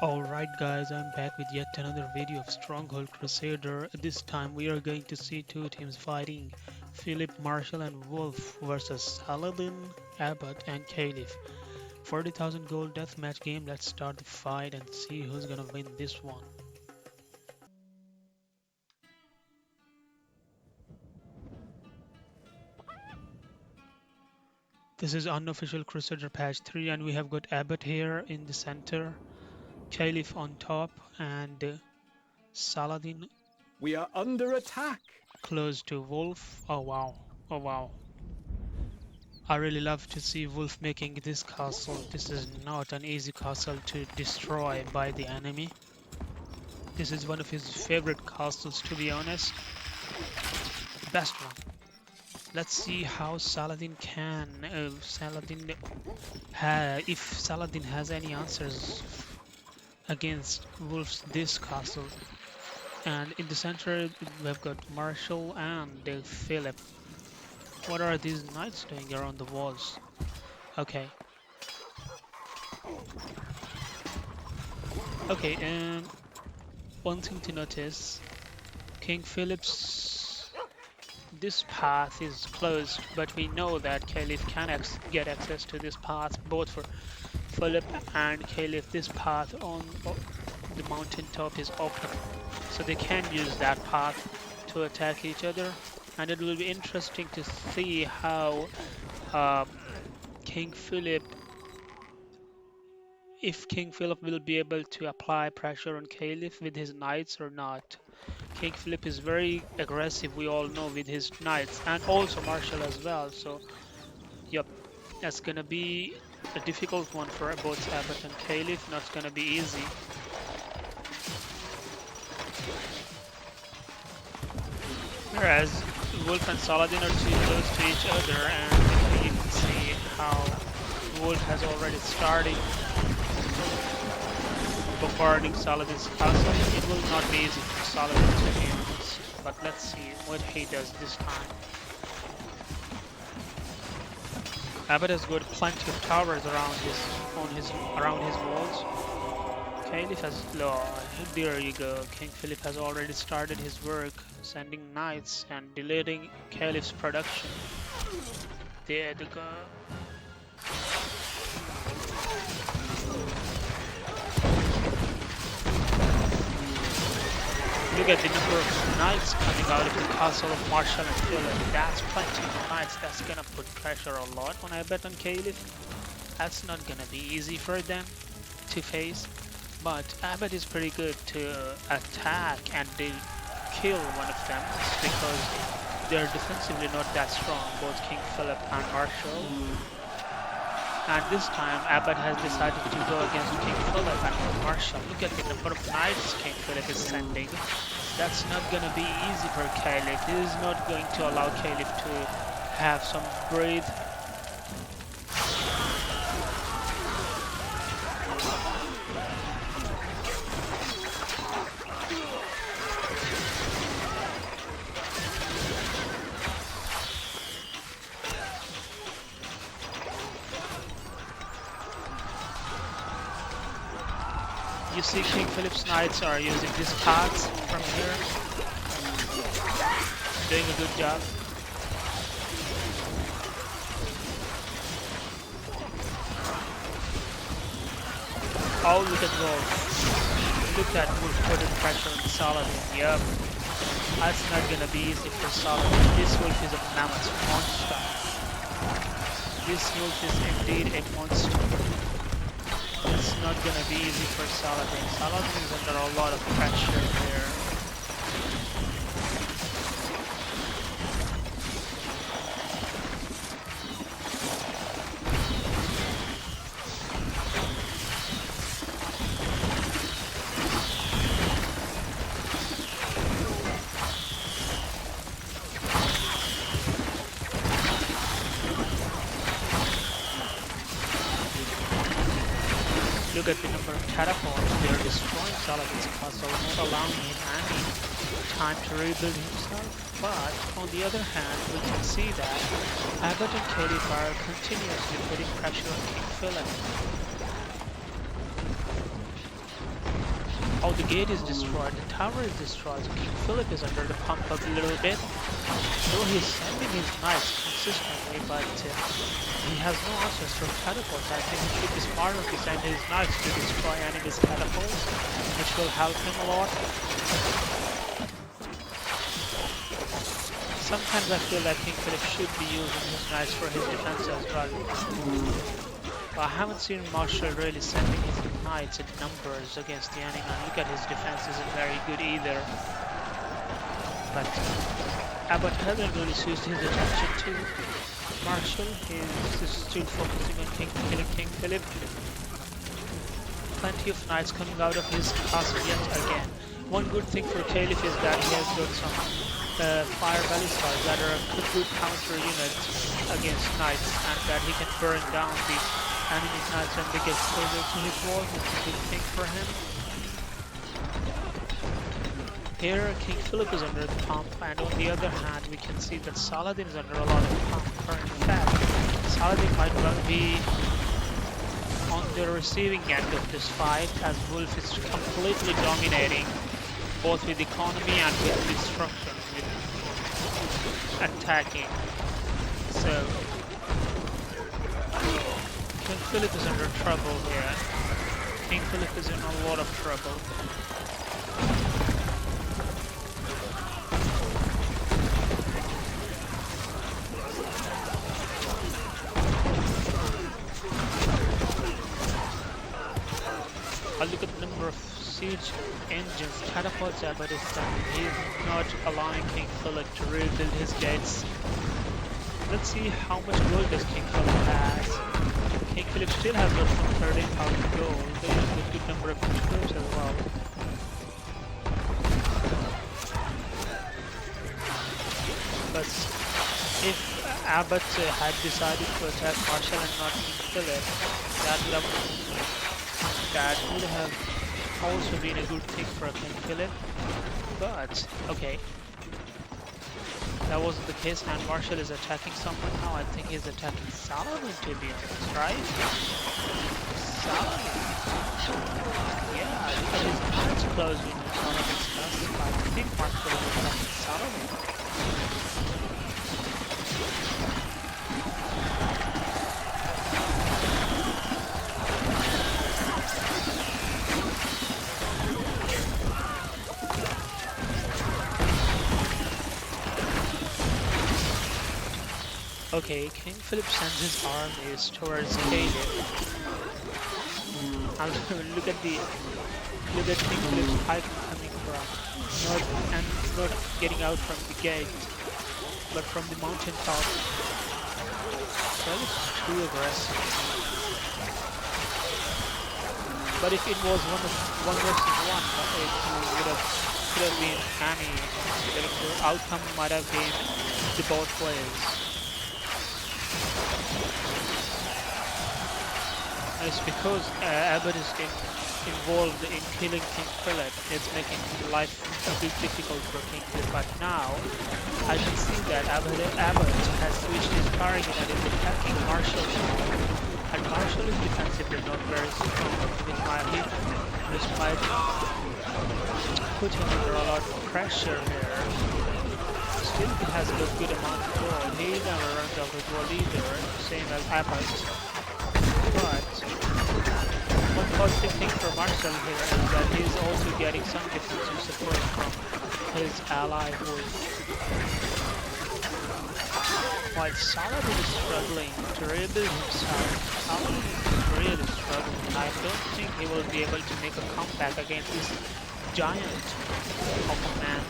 Alright guys, I'm back with yet another video of Stronghold Crusader. This time we are going to see two teams fighting, Phillip, Marshall and Wolf versus Saladin, Abbott and Caliph. 40,000 gold deathmatch game. Let's start the fight and see who's gonna win this one. This is Unofficial Crusader patch 3 and we have got Abbott here in the center, Caliph on top and Saladin We are under attack. close to Wolf. Oh wow, oh wow. I really love to see Wolf making this castle. This is not an easy castle to destroy by the enemy. This is one of his favorite castles, to be honest. Best one. Let's see how Saladin can. If Saladin has any answers against Wolf's this castle. And in the center we've got Marshall and Phillip. What are these knights doing around the walls? Okay. Okay, one thing to notice, King Philip's this path is closed, but we know that Caliph can get access to this path, both for Philip and Caliph. This path on the mountain top is open, so they can use that path to attack each other, and it will be interesting to see how uh, King Philip if King Philip will be able to apply pressure on Caliph with his knights or not. King Philip is very aggressive, we all know, with his knights, and also Marshall as well. So, yep, that's gonna be a difficult one for both Abbott and Caliph. Not gonna be easy. Whereas Wolf and Saladin are too close to each other, and you can see how Wolf has already started bombarding Saladin's castle. It will not be easy for Saladin to be honest, but let's see what he does this time. Abbott has got plenty of towers around his walls. Caliph has there you go. King Philip has already started his work, sending knights and deleting Caliph's production. There they go. Look at the number of knights coming out of the castle of Marshall and Phillip. That's plenty of knights. That's gonna put pressure a lot on Abbott and Caliph. That's not gonna be easy for them to face. But Abbott is pretty good to attack and they kill one of them because they're defensively not that strong, both King Philip and Marshall. And this time Abbott has decided to go against King Philip and Marshall. Look at the number of knights King Philip is sending. That's not gonna be easy for Caliph. This is not going to allow Caliph to have some breathe. You see King Philip's knights are using these paths from here. Doing a good job. Oh, look at Wolf. Look at Wolf putting pressure on Saladin. Yep. That's not gonna be easy for Saladin. This Wolf is a mammoth monster. This Wolf is indeed a monster. It's not gonna be easy for Saladin. Saladin is under a lot of pressure there. Look at the number of catapults. They are destroying Saladin's castle, not allowing him any time to rebuild himself. But on the other hand, we can see that Abbott and Caliph are continuously putting pressure on King Philip. how the gate is destroyed, the tower is destroyed, so King Phillip is under the pump a little bit. Though he's sending his knights consistently, but he has no answers for catapults. I think he should be smart enough to send his knights to destroy enemies' catapults, which will help him a lot. Sometimes I feel that King Phillip should be using his knights for his defense as well. But I haven't seen Marshall really sending his knights in numbers against the enemy. And look at his defense isn't very good either. But Abbott hasn't really switched his attention to Marshall. He's still focusing on killing King Phillip. Plenty of knights coming out of his castle yet again. One good thing for Caliph is that he has got some fire ballistas that are a good counter unit against knights, and that he can burn down the enemy knights when they get closer to his wall. It's a good thing for him. Here, King Phillip is under the pump, and on the other hand, we can see that Saladin is under a lot of pump. In fact, Saladin might well be on the receiving end of this fight, as Wolf is completely dominating, both with economy and with destruction, with attacking. So, King Phillip is under trouble here. King Phillip is in a lot of trouble. I'll look at the number of siege engines, catapults Abbott is done. He is not allowing King Phillip to rebuild his gates. Let's see how much gold does King Phillip has. King Phillip still has got some 13,000 gold. There is a good number of troops as well. But if Abbott had decided to attack Marshall and not King Phillip, that would have also been a good thing for King Phillip. But okay, that wasn't the case, and Marshall is attacking someone now. I think he's attacking Saladin, to be honest, right? Saladin. Yeah, look at his knights closing on Saladin's castle. I think Marshall is attacking Saladin. Okay, King Phillip sends his armies towards Caliph. Look at King Phillip's pipe coming from, not getting out from the gate, but from the mountain top. That is too aggressive. But if it was one versus one, it could have been any. The outcome might have been the both ways. It's because Abbott is involved in killing King Phillip. It's making life a bit difficult for King Phillip. But now, I can see that Abbott has switched his target and is attacking Marshall now. And Marshall is defensively not very strong. This might put him under a lot of pressure here. Still, he has a good amount of gold. He never runs out of gold either, same as Abbott. But one positive thing for Marshall here is that he's also getting some defensive support from his ally Wolf. While Saladin is struggling to rebuild himself, Saladin is really struggling. I don't think he will be able to make a comeback against this giant of a man.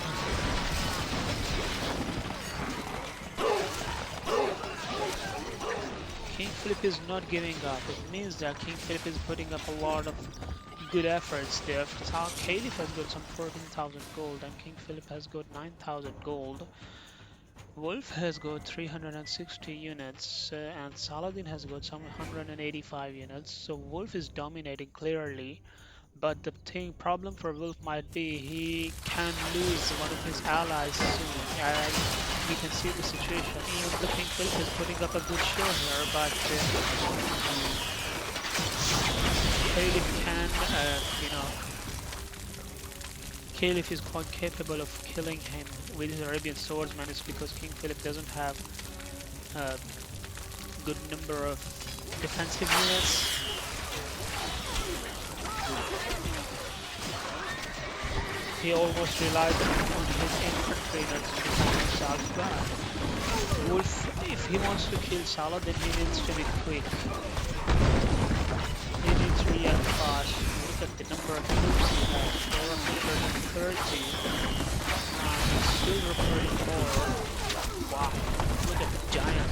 King Phillip is not giving up. It means that King Phillip is putting up a lot of good efforts there. Caliph has got some 14,000 gold and King Phillip has got 9,000 gold. Wolf has got 360 units and Saladin has got some 185 units. So Wolf is dominating clearly. But the problem for Wolf might be he can lose one of his allies soon. And we can see the situation. Even the King Phillip is putting up a good show here, but Caliph can, Caliph is quite capable of killing him with his Arabian swordsman. It's because King Philip doesn't have a good number of defensive units. He almost relied on his infantry in order to defend himself back. Wolf, if he wants to kill Saladin, he needs to be quick. He needs to react fast. Look at the number of troops he has, 430. And he's still recruiting more. Wow, look at the giant.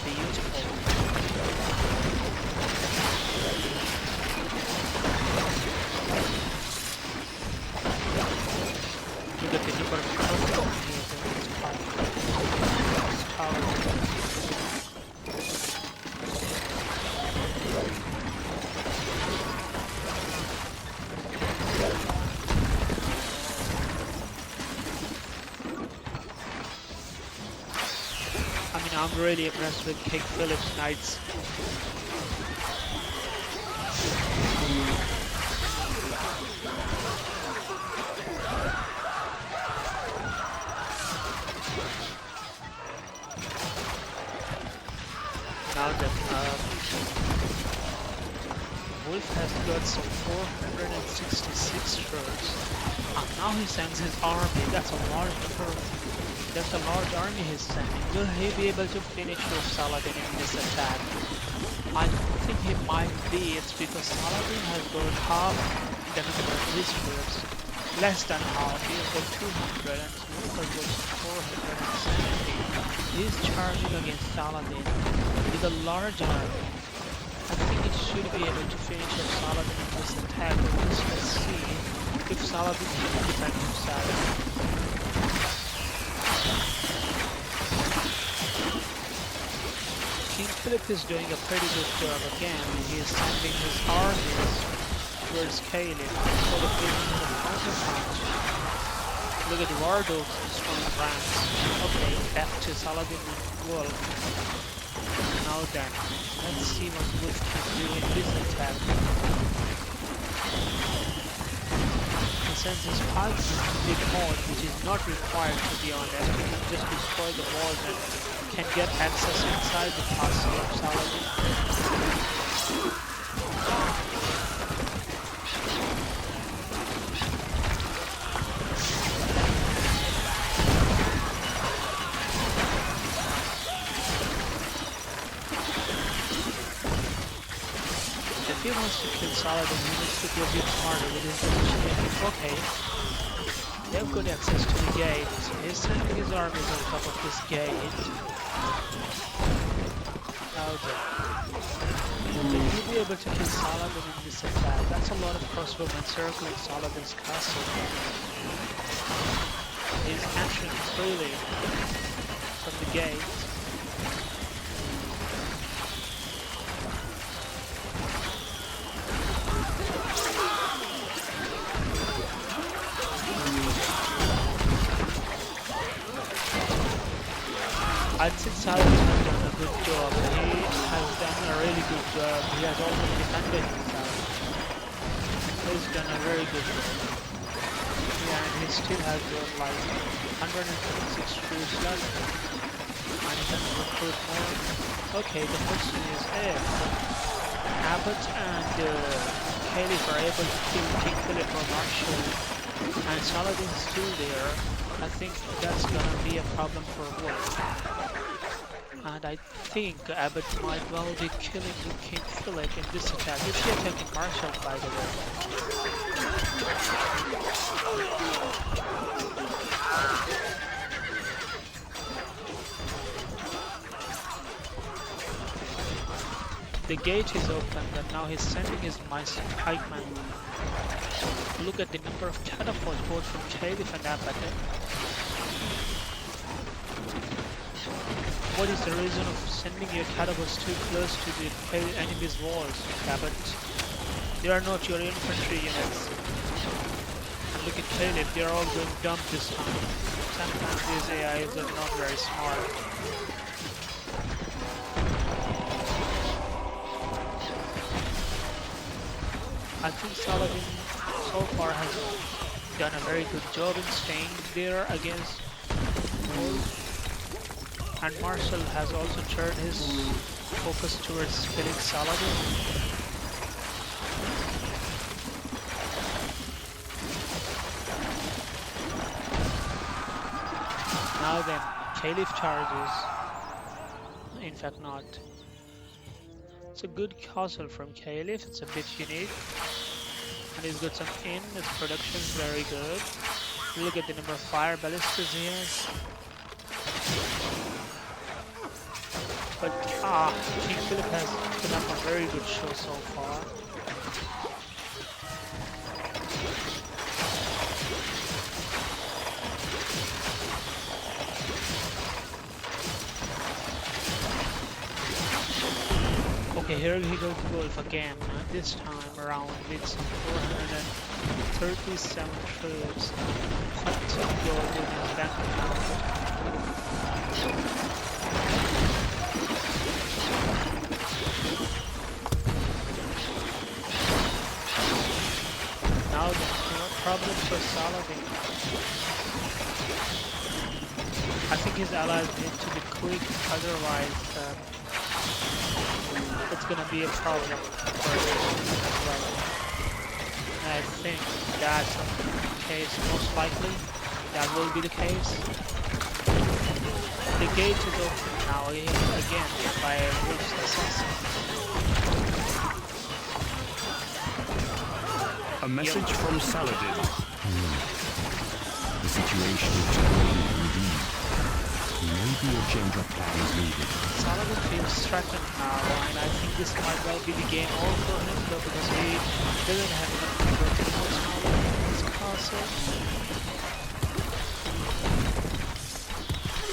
Beautiful. Look at the number of troops he has in his tower. I mean, I'm really impressed with King Philip's knights. Now that Wolf has got some 466 troops, and now he sends his army. That's a large number. That's a large army he's sending. Will he be able to finish with Saladin in this attack? I think he might be. It's because Saladin has got half the number of his troops. Less than half. He has got 200 and Wolf has got 470. He's charging against Saladin with a large army. I think it should be able to finish off Saladin in this attack. Let's see if Saladin can defend himself. King Philip is doing a pretty good job again. He is sending his armies towards Caliph instead of giving him a counterpunch. Look at the war dogs destroying ranks. Okay, back to Saladin and Wolf. Now then, let's see what Wolf can do in this attack. He sends his pikes to big horse, which is not required to be honest. He can just destroy the walls and can get access inside the castle of Saladin. If he wants to kill Saladin, he needs to be a bit smarter with his initiative. Okay. They have good access to the gate. He's sending his armies on top of this gate. Now then. Will he be able to kill Saladin in this attack? That's a lot of crossbowmen circling Saladin's castle. He's entering freely from the gate. I'd say Saladin has done a good job. He has done a really good job. He has almost defended himself. He's done a very good job. Yeah, and he still has got like 126 troops left. And he can recruit more. Okay, the question is if Abbott and Caliph are able to kill King Philip or Marshall and Saladin is still there, I think that's gonna be a problem for Wolf. And I think Abbott might well be killing King Philip in this attack. Is he attacking Marshall, by the way? The gate is open and now he's sending his mice pikemen. Look at the number of catapults both from Caliph and Abbott. What is the reason of sending your catapults too close to the enemy's walls, Abbott? They are not your infantry units. And look at Caliph, they are all going dumb this time. Sometimes these AIs are not very smart. I think Saladin so far has done a very good job in staying there against Wolf. And Marshall has also turned his focus towards killing Saladin. Now then, Caliph charges. In fact, not. It's a good castle from Caliph. It's a bit unique. And he's got some in. His production is very good. Look at the number of fire ballistas he has. But King Phillip has put up a very good show so far. Okay, here we go to Wolf again. This time around with some 437 troops. Quite some gold in his bank account. Now there's no problem for Saladin. I think his allies need to be quick, otherwise it's gonna be a problem for him as well. And I think that's the case, most likely. That will be the case. The gate is open now again by Wolf's assassin. A message from Saladin. The situation is challenging indeed. Maybe a change of plan is needed. Saladin feels threatened now, and I think this might well be the game over for him, though, because he doesn't have enough converting horsepower in his castle.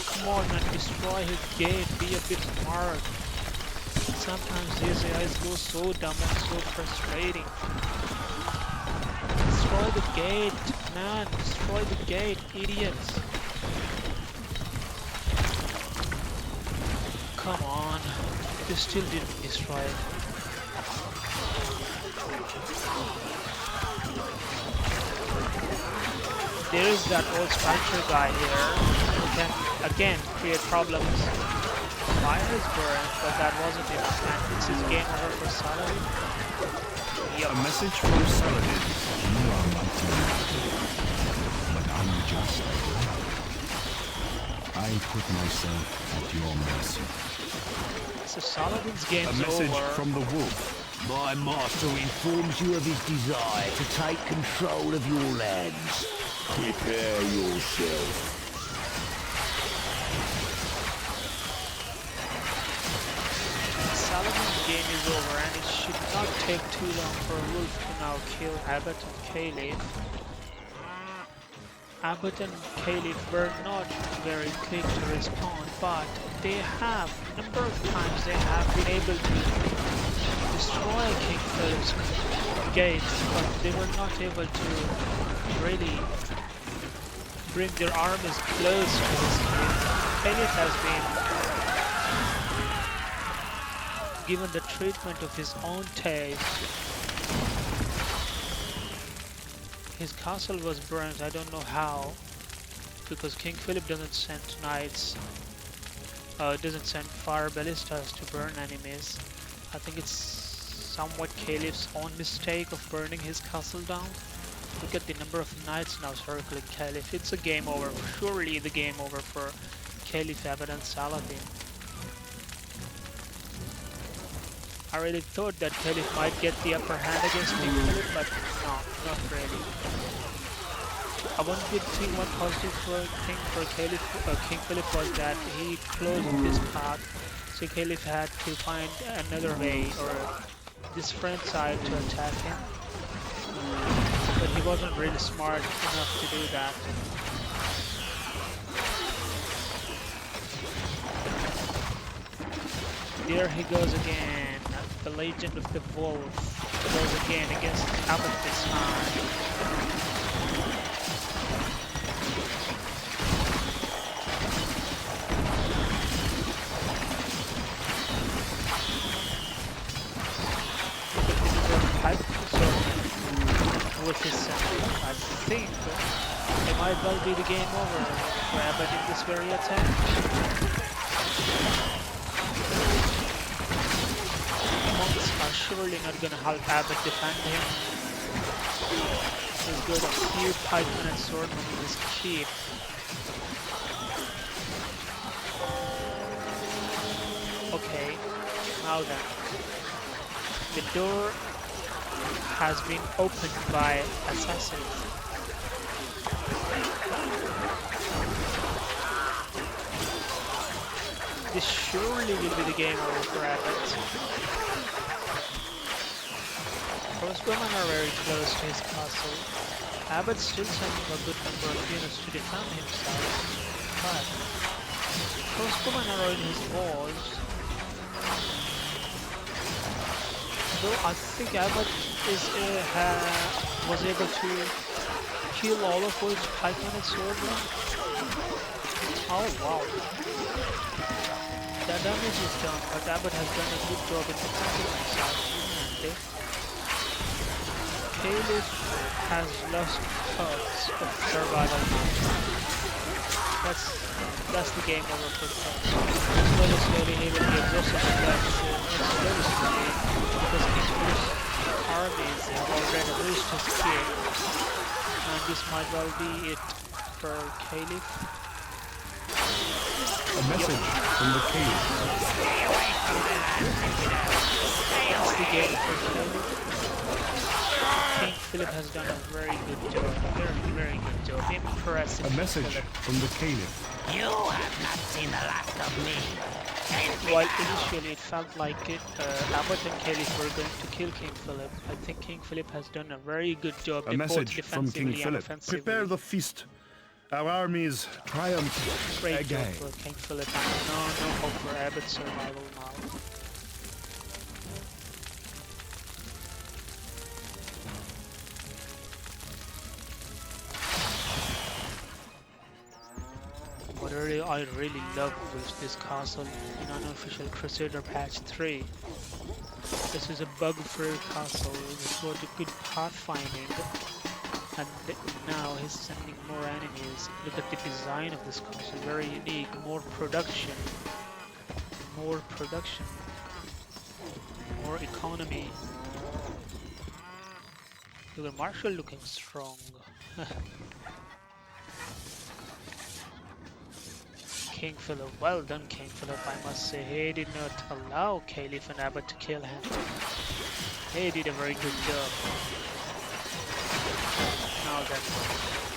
Come on and destroy his gate, be a bit smart. Sometimes these guys go so dumb and so frustrating. Destroy the gate, man, destroy the gate, idiots. Come on, they still didn't destroy it. There is that old sculpture guy here who can again create problems. Fire is burned, but that wasn't enough. And this is game over for Saladin. Yep. A message from Saladin. You are mighty, but unjust. I put myself at your mercy. So Saladin's game's A message over. from the wolf. My master informs you of his desire to take control of your lands. Prepare yourself. Saladin's game is over, and it should not take too long for Wolf to now kill Abbott and Caliph. Abbott and Caliph were not very quick to respond, but they have, a number of times they have been able to destroy King Philip's gates, but they were not able to really bring their armies close to his gate. Caliph has been given the treatment of his own taste. His castle was burnt, I don't know how, because King Philip doesn't send knights, doesn't send fire ballistas to burn enemies. I think it's somewhat Caliph's own mistake of burning his castle down. Look at the number of knights now circling Caliph. It's a game over, surely the game over for Caliph, Abbott and Saladin. I really thought that Caliph might get the upper hand against King Philip, but no, not really. One good thing, one positive thing for King Philip was that he closed his path, so Caliph had to find another way or different side to attack him. But he wasn't really smart enough to do that. There he goes again. The legend of the wolf goes again against Abbott this time. Wolf is sending. I think it might well be the game over for Abbott in this very attack. Monks are surely not gonna help Abbott defend him. He's got a few pikemen and swordmen in his keep. Okay, now then. The door has been opened by assassins. This surely will be the game over for Abbott. Crossbowmen are very close to his castle. Abbott's still sending a good number of units to defend himself, but crossbowmen are on his walls. Though I think Abbott was able to kill all of those pikemen and swordmen. Oh wow. The damage is done, but Abbott has done a good job in defending himself. And Caliph has lost thoughts of survival now. That's the game over for Thoughts. Slowly he will be exhausted, but that's very slowly because King Philip's armies have already reached his king. And this might well be it for Caliph. A message from the Caliph. That's the game for Caliph. King Philip has done a very good job. Very good job. Impressive. A message Philip. from the Caliph. You have not seen the last of me. While initially it felt like Abbott and Caliph were going to kill King Philip, I think King Philip has done a very good job A in both message from King defensively and Philip. offensively. Prepare the feast. Our armies triumph Great job again. for King Philip, and no hope for Abbott's survival now. What I really love was this castle in Unofficial Crusader patch 3. This is a bug-free castle with got a good pathfinding, and now he's sending more enemies. Look at the design of this castle, very unique, more production, more economy. Look at Marshall looking strong. King Philip, well done King Philip, I must say. He did not allow Caliph and Abbott to kill him. He did a very good job. Now then,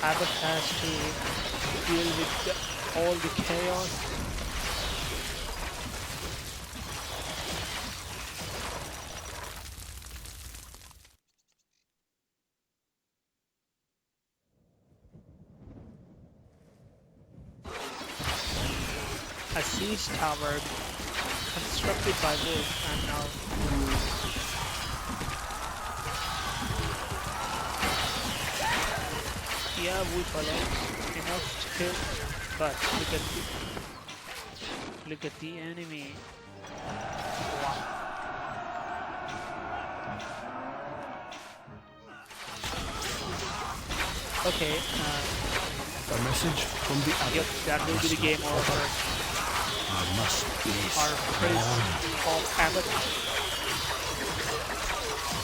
Abbott has to deal with all the chaos. A siege tower constructed by Wolf, and now yeah, Wolf alone enough to kill, but look at the enemy. Wow. Okay, A message from the Abbot. yep, that will be the game over. I must be Our prince of Abbott.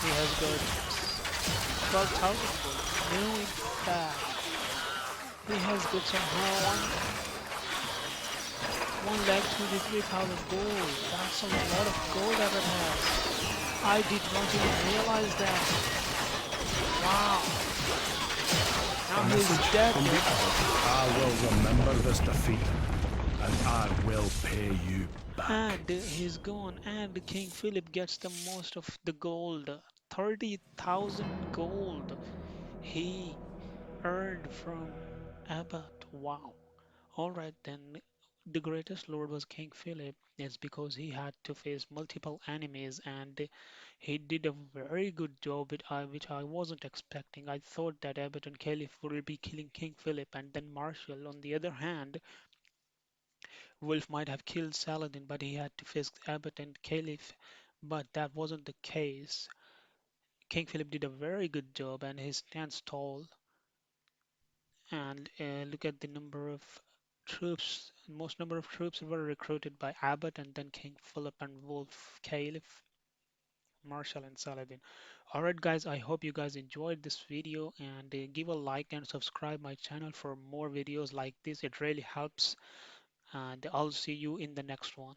He has got 12,000 gold. No, in fact, he has got somehow 1,23,000 gold. That's a lot of gold Abbott has. I did not even realize that. Wow. Now A he's message dead. from the Abbot. I will remember this defeat, and I will pay you back. And he's gone, and King Philip gets the most of the gold. 30,000 gold he earned from Abbott. Wow. Alright then, the greatest lord was King Philip. It's because he had to face multiple enemies, and he did a very good job, which I wasn't expecting. I thought that Abbott and Caliph would be killing King Philip, and then Marshall. On the other hand, Wolf might have killed Saladin, but he had to face Abbott and Caliph. But that wasn't the case. King Philip did a very good job, and he stands tall. And look at the number of troops. Most number of troops were recruited by Abbott, and then King Philip and Wolf, Caliph, Marshall, and Saladin. Alright guys, I hope you guys enjoyed this video, and give a like and subscribe my channel for more videos like this. It really helps, and I'll see you in the next one.